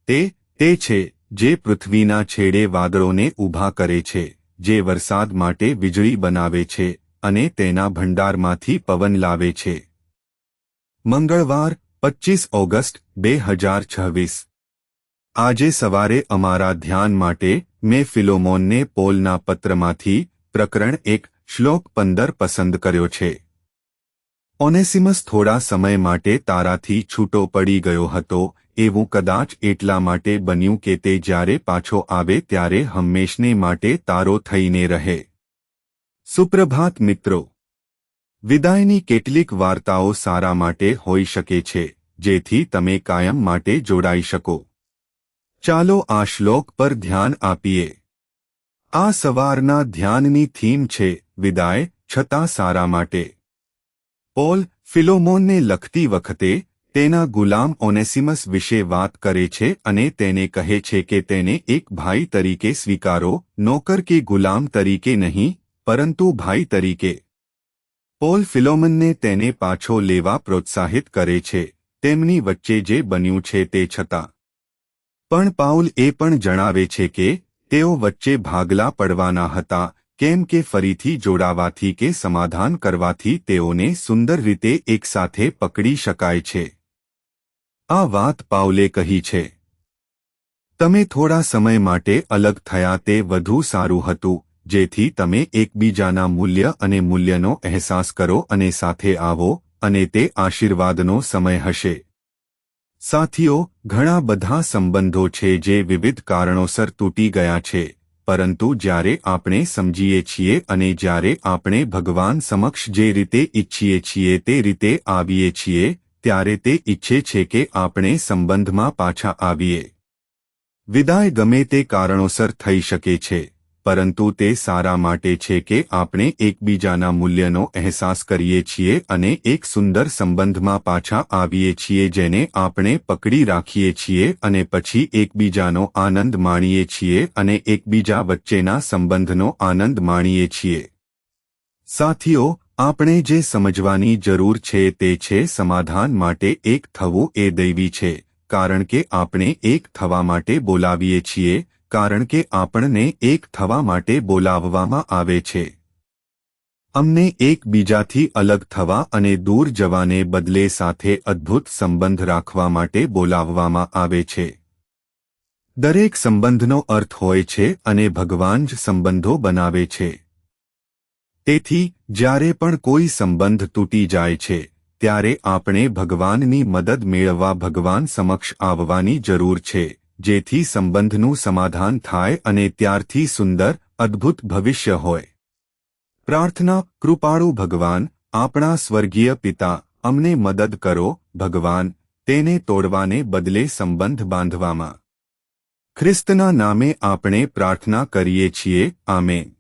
તે છે જે પૃથ્વીના છેડે વાદળોને ઊભા કરે છે, જે વરસાદ માટે વીજળી બનાવે છે અને તેના ભંડારમાંથી પવન લાવે છે. મંગળવાર 25 ઓગસ્ટ 2026. આજે સવારે અમારા ધ્યાન માટે મેં ફિલોમોનને પોલના પત્રમાંથી પ્રકરણ 1 શ્લોક 15 પસંદ કર્યો છે. ઓનેસિમસ થોડા સમય માટે તારાથી છૂટો પડી ગયો હતો. એવું કદાચ એટલા માટે બન્યું કે તે જ્યારે પાછો આવે ત્યારે હંમેશને માટે તારો થઈને રહે. સુપ્રભાત મિત્રો. વિદાયની કેટલીક વાર્તાઓ સારા માટે હોઈ શકે છે, જેથી તમે કાયમ માટે જોડાઈ શકો. ચાલો આ શ્લોક પર ધ્યાન આપીએ. આ સવારના ધ્યાનની થીમ છે વિદાય છતાં સારા માટે. પોલ ફિલોમોનને લખતી વખતે તેના ગુલામ ઓનેસિમસ વિશે વાત કરે છે અને તેને કહે છે કે તેને એક ભાઈ તરીકે સ્વીકારો, નોકર કે ગુલામ તરીકે નહીં, પરંતુ ભાઈ તરીકે. પોલ ફિલોમનને તેને પાછો લેવા પ્રોત્સાહિત કરે છે, તેમની વચ્ચે જે બન્યું છે તે છતાં. પણ પાઉલ એ પણ જણાવે છે કે તેઓ વચ્ચે ભાગલા પડવાના હતા, કેમ કે ફરીથી જોડાવાથી કે સમાધાન કરવાથી તેઓને સુંદર રીતે એકસાથે પકડી શકાય છે. આ વાત પાઉલે કહી છે. તમે થોડા સમય માટે અલગ થયા તે વધુ સારું હતું, જેથી તમે એકબીજાના મૂલ્ય અને મૂલ્યનો અહેસાસ કરો અને સાથે આવો, અને તે આશીર્વાદનો સમય હશે. સાથીઓ, ઘણા બધા સંબંધો છે જે વિવિધ કારણોસર તૂટી ગયા છે, પરંતુ જ્યારે આપણે સમજીએ છીએ અને જ્યારે આપણે ભગવાન સમક્ષ જે રીતે ઈચ્છીએ છીએ તે રીતે આવીએ છીએ, ત્યારે તે ઈચ્છે છે કે આપણે સંબંધમાં પાછા આવીએ. વિદાય ગમે તે કારણોસર થઈ શકે છે, પરંતુ તે સારા માટે છે કે આપણે એકબીજાના મૂલ્યનો અહેસાસ કરીએ છીએ અને એક સુંદર સંબંધમાં પાછા આવીએ છીએ જેને આપણે પકડી રાખીએ છીએ અને પછી એકબીજાનો આનંદ માણીએ છીએ અને એકબીજા વચ્ચેના સંબંધનો આનંદ માણીએ છીએ. સાથીઓ, આપણે જે સમજવાની જરૂર છે તે છે સમાધાન માટે એક થવું એ દૈવી છે, કારણ કે આપણે એક થવા માટે બોલાવીએ છીએ, કારણ કે આપણને એક થવા માટે બોલાવવામાં આવે છે. અમને એકબીજાથી અલગ થવા અને દૂર જવાને બદલે સાથે અદ્ભુત સંબંધ રાખવા માટે બોલાવવામાં આવે છે. દરેક સંબંધનો અર્થ હોય છે અને ભગવાન જ સંબંધો બનાવે છે. તેથી જ્યારે પણ કોઈ સંબંધ તૂટી જાય છે, ત્યારે આપણે ભગવાનની મદદ મેળવવા ભગવાન સમક્ષ આવવાની જરૂર છે, જેથી સંબંધનું સમાધાન થાય અને ત્યારથી સુંદર, અદ્ભુત ભવિષ્ય હોય. પ્રાર્થના. કૃપાળુ ભગવાન, આપણા સ્વર્ગીય પિતા, અમને મદદ કરો, ભગવાન, તેને તોડવાને બદલે સંબંધ બાંધવામાં. ખ્રિસ્તના નામે આપણે પ્રાર્થના કરીએ છીએ. આમેન.